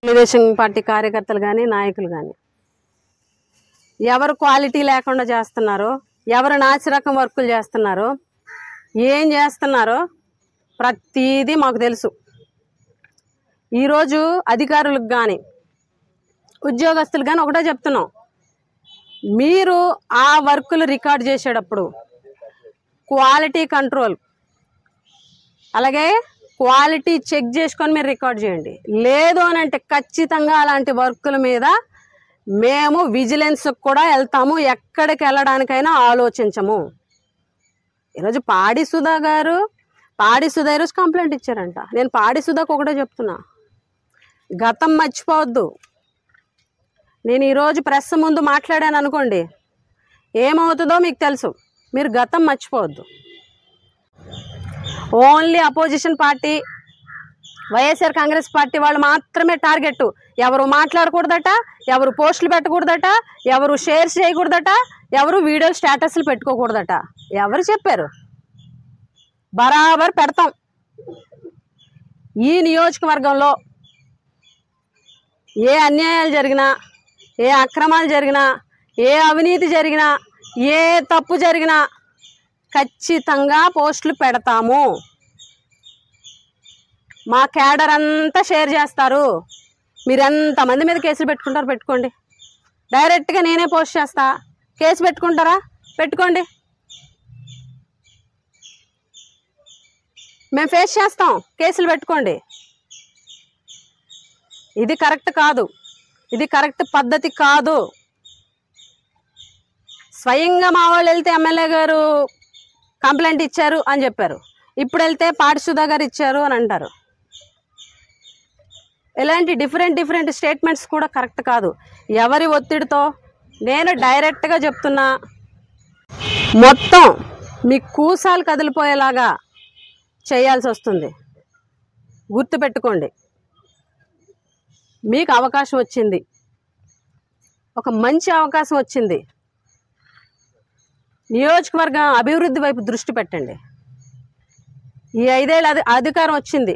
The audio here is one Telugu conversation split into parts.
తెలుగుదేశం పార్టీ కార్యకర్తలు కానీ నాయకులు కానీ ఎవరు క్వాలిటీ లేకుండా చేస్తున్నారో, ఎవరు నాసిరకం వర్కులు చేస్తున్నారో, ఏం చేస్తున్నారో ప్రతిదీ మాకు తెలుసు. ఈరోజు అధికారులకు కానీ ఉద్యోగస్తులు కానీ ఒకటే చెప్తున్నాం, మీరు ఆ వర్కులు రికార్డ్ చేసేటప్పుడు క్వాలిటీ కంట్రోల్ అలాగే క్వాలిటీ చెక్ చేసుకొని మీరు రికార్డ్ చేయండి. లేదు అని అంటే ఖచ్చితంగా అలాంటి వర్కుల మీద మేము విజిలెన్స్కి కూడా వెళ్తాము, ఎక్కడికి వెళ్ళడానికైనా ఆలోచించము. ఈరోజు పాడి సుధా ఈరోజు కంప్లైంట్ ఇచ్చారంట. నేను పాడి సుధాకు ఒకటే చెప్తున్నా, గతం మర్చిపోవద్దు. నేను ఈరోజు ప్రెస్ ముందు మాట్లాడాను అనుకోండి, ఏమవుతుందో మీకు తెలుసు. మీరు గతం మర్చిపోవద్దు. Only opposition party YSR Congress party వాళ్ళు మాత్రమే టార్గెట్. ఎవరు మాట్లాడకూడదట, ఎవరు పోస్టులు పెట్టకూడదట, ఎవరు షేర్స్ చేయకూడదట, ఎవరు వీడియో స్టేటస్లు పెట్టుకోకూడదట. ఎవరు చెప్పారు? బరాబర్ పెడతాం. ఈ నియోజకవర్గంలో ఏ అన్యాయాలు జరిగినా, ఏ అక్రమాలు జరిగినా, ఏ అవినీతి జరిగినా, ఏ తప్పు జరిగినా ఖచ్చితంగా పోస్టులు పెడతాము. మా క్యాడర్ అంతా షేర్ చేస్తారు. మీరు ఎంతమంది మీద కేసులు పెట్టుకుంటారో పెట్టుకోండి. డైరెక్ట్గా నేనే పోస్ట్ చేస్తా. కేసు పెట్టుకుంటారా? పెట్టుకోండి. మేము ఫేస్ చేస్తాం. కేసులు పెట్టుకోండి. ఇది కరెక్ట్ కాదు, ఇది కరెక్ట్ పద్ధతి కాదు. స్వయంగా మా వాళ్ళు వెళ్తే ఎమ్మెల్యే గారు కంప్లైంట్ ఇచ్చారు అని చెప్పారు, ఇప్పుడు వెళ్తే పాడి సుధా గారు ఇచ్చారు అని అంటారు. ఇలాంటి డిఫరెంట్ స్టేట్మెంట్స్ కూడా కరెక్ట్ కాదు. ఎవరి ఒత్తిడితో నేను డైరెక్ట్గా చెప్తున్నా, మొత్తం మీ కూసాలు కదిలిపోయేలాగా చేయాల్సి వస్తుంది. గుర్తుపెట్టుకోండి, మీకు అవకాశం వచ్చింది, ఒక మంచి అవకాశం వచ్చింది. నియోజకవర్గం అభివృద్ధి వైపు దృష్టి పెట్టండి. ఈ 5 ఏళ్ళ అధికారం వచ్చింది.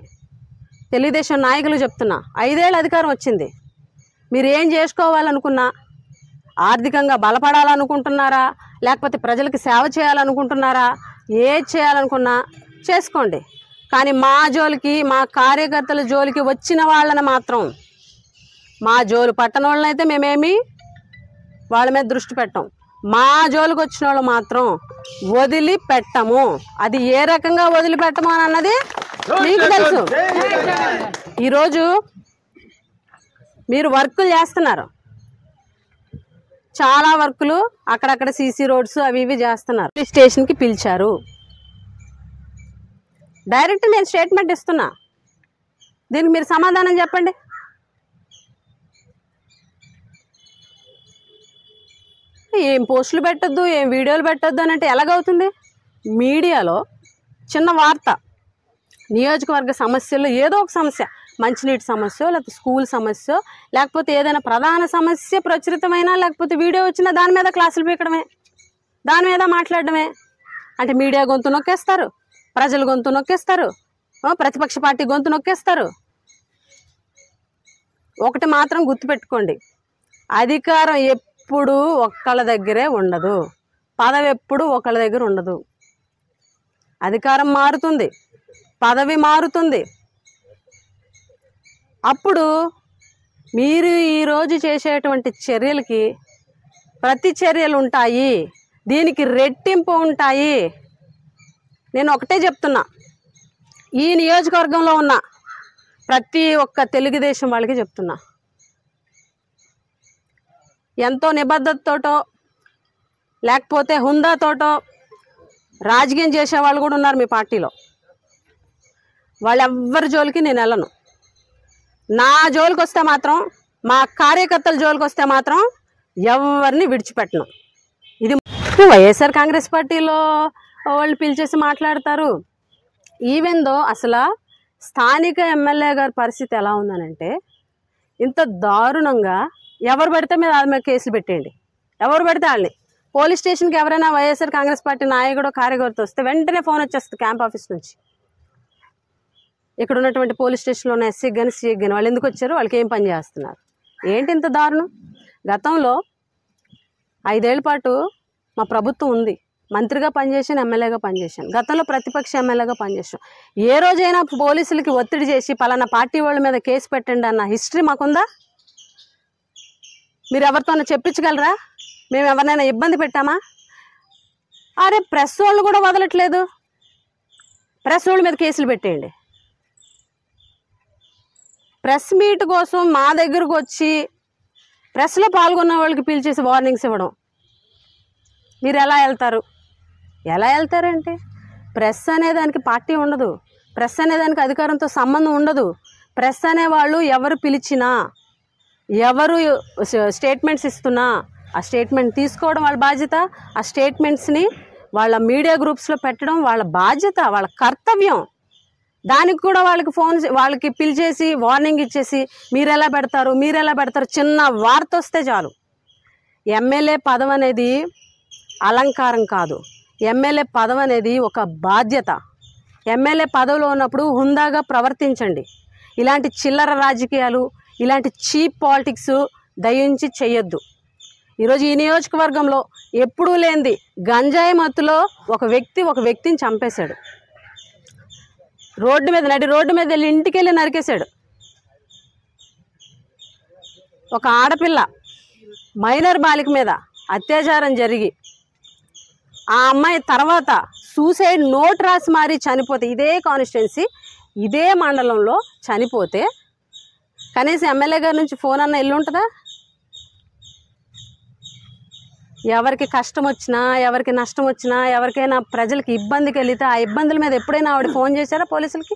తెలుగుదేశం నాయకులు చెప్తున్నా, 5 ఏళ్ళ అధికారం వచ్చింది. మీరు ఏం చేసుకోవాలనుకున్నా, ఆర్థికంగా బలపడాలనుకుంటున్నారా, లేకపోతే ప్రజలకు సేవ చేయాలనుకుంటున్నారా, ఏది చేయాలనుకున్నా చేసుకోండి. కానీ మా జోలికి, మా కార్యకర్తల జోలికి వచ్చిన వాళ్ళని మాత్రం, మా జోలు పట్టణ వాళ్ళనైతే మేమేమి వాళ్ళ మీద దృష్టి పెట్టాం. మా జోలికి వచ్చిన వాళ్ళు మాత్రం వదిలిపెట్టము. అది ఏ రకంగా వదిలిపెట్టము అని అన్నది మీకు తెలుసు. ఈరోజు మీరు వర్కులు చేస్తున్నారు, చాలా వర్కులు అక్కడక్కడ సీసీ రోడ్స్ అవి ఇవి చేస్తున్నారు. స్టేషన్కి పిలిచారు. డైరెక్ట్ నేను స్టేట్మెంట్ ఇస్తున్నా, దీనికి మీరు సమాధానం చెప్పండి. ఏం పోస్టులు పెట్టద్దు, ఏం వీడియోలు పెట్టద్దు అని అంటే ఎలాగవుతుంది? మీడియాలో చిన్న వార్త, నియోజకవర్గ సమస్యల్లో ఏదో ఒక సమస్య, మంచినీటి సమస్య, లేకపోతే స్కూల్ సమస్య, లేకపోతే ఏదైనా ప్రధాన సమస్య ప్రచురితమైనా, లేకపోతే వీడియో వచ్చినా దాని మీద క్లాసులు పీకడమే, దాని మీద మాట్లాడడమే. అంటే మీడియా గొంతు నొక్కేస్తారు, ప్రజల గొంతు నొక్కేస్తారు, ప్రతిపక్ష పార్టీ గొంతు నొక్కేస్తారు. ఒకటి మాత్రం గుర్తుపెట్టుకోండి, అధికారం ఎప్పుడు ఒక్కళ్ళ దగ్గరే ఉండదు, పదవి ఎప్పుడు ఒకళ్ళ దగ్గర ఉండదు. అధికారం మారుతుంది, పదవి మారుతుంది. అప్పుడు మీరు ఈరోజు చేసేటువంటి చర్యలకి ప్రతి చర్యలు ఉంటాయి, దీనికి రెట్టింపు ఉంటాయి. నేను ఒకటే చెప్తున్నా, ఈ నియోజకవర్గంలో ఉన్న ప్రతి ఒక్క తెలుగుదేశం వాళ్ళకి చెప్తున్నా, ఎంతో నిబద్ధతతోటో లేకపోతే హుందాతోటో రాజకీయం చేసే వాళ్ళు కూడా ఉన్నారు మీ పార్టీలో. వాళ్ళెవ్వరి జోలికి నేను వెళ్ళను. నా జోలికి వస్తే మాత్రం, మా కార్యకర్తల జోలికి వస్తే మాత్రం ఎవరిని విడిచిపెట్టను. ఇది వైఎస్ఆర్ కాంగ్రెస్ పార్టీలో వాళ్ళు పిలిచేసి మాట్లాడతారు. ఈవెన్ దో అసలు స్థానిక ఎమ్మెల్యే గారి పరిస్థితి ఎలా ఉందనంటే, ఇంత దారుణంగా ఎవరు పడితే మీద కేసులు పెట్టేయండి, ఎవరు పడితే వాళ్ళని. పోలీస్ స్టేషన్కి ఎవరైనా వైఎస్ఆర్ కాంగ్రెస్ పార్టీ నాయకుడు కార్యకర్త వస్తే వెంటనే ఫోన్ వచ్చేస్తుంది క్యాంప్ ఆఫీస్ నుంచి. ఇక్కడ ఉన్నటువంటి పోలీస్ స్టేషన్లో ఉన్న ఎస్సీకి కానీ సీకి కానీ వాళ్ళు ఎందుకు వచ్చారు, వాళ్ళకి ఏం పని చేస్తున్నారు, ఏంటి ఇంత దారుణం? గతంలో 5 ఏళ్ల పాటు మా ప్రభుత్వం ఉంది, మంత్రిగా పనిచేసాను, ఎమ్మెల్యేగా పనిచేశాను, గతంలో ప్రతిపక్ష ఎమ్మెల్యేగా పనిచేసాను. ఏ రోజైనా పోలీసులకి ఒత్తిడి చేసి పలానా పార్టీ వాళ్ళ మీద కేసు పెట్టండి అన్న హిస్టరీ మాకుందా? మీరు ఎవరితోనో చెప్పించగలరా? మేము ఎవరినైనా ఇబ్బంది పెట్టామా? అరే ప్రెస్ వాళ్ళు కూడా వదలట్లేదు, ప్రెస్ వాళ్ళ మీద కేసులు పెట్టేయండి. ప్రెస్ మీట్ కోసం మా దగ్గరకు వచ్చి ప్రెస్లో పాల్గొన్న వాళ్ళకి పిలిచేసి వార్నింగ్స్ ఇవ్వడం, మీరు ఎలా వెళ్తారు? ఎలా వెళ్తారంటే, ప్రెస్ అనేదానికి పార్టీ ఉండదు, ప్రెస్ అనేదానికి అధికారంతో సంబంధం ఉండదు. ప్రెస్ అనేవాళ్ళు ఎవరు పిలిచినా, ఎవరు స్టేట్మెంట్స్ ఇస్తున్నా ఆ స్టేట్మెంట్ తీసుకోవడం వాళ్ళ బాధ్యత, ఆ స్టేట్మెంట్స్ని వాళ్ళ మీడియా గ్రూప్స్లో పెట్టడం వాళ్ళ బాధ్యత, వాళ్ళ కర్తవ్యం. దానికి కూడా వాళ్ళకి పిలిచేసి వార్నింగ్ ఇచ్చేసి మీరు ఎలా పెడతారు చిన్న వార్త వస్తే చాలు. ఎమ్మెల్యే పదవి అనేది అలంకారం కాదు, ఎమ్మెల్యే పదవి అనేది ఒక బాధ్యత. ఎమ్మెల్యే పదవిలో ఉన్నప్పుడు హుందాగా ప్రవర్తించండి. ఇలాంటి చిల్లర రాజకీయాలు, ఇలాంటి చీప్ పాలిటిక్స్ దయించి చెయ్యొద్దు. ఈరోజు ఈ నియోజకవర్గంలో ఎప్పుడూ లేనిది గంజాయి మత్తులో ఒక వ్యక్తిని చంపేశాడు. నడి రోడ్డు మీద వెళ్ళి ఇంటికి వెళ్ళి నరికేశాడు. ఒక ఆడపిల్ల మైనర్ బాలిక మీద అత్యాచారం జరిగి ఆ అమ్మాయి తర్వాత సూసైడ్ నోట్ రాసి మారి చనిపోతే, ఇదే కాన్స్టిట్యున్సీ ఇదే మండలంలో చనిపోతే కనీసం ఎమ్మెల్యే గారి నుంచి ఫోన్ అన్న ఇల్లు ఉంటుందా? ఎవరికి కష్టం వచ్చినా, ఎవరికి నష్టం వచ్చినా, ఎవరికైనా ప్రజలకి ఇబ్బంది కలిగితే ఆ ఇబ్బందుల మీద ఎప్పుడైనా ఆవిడ ఫోన్ చేశారా పోలీసులకి?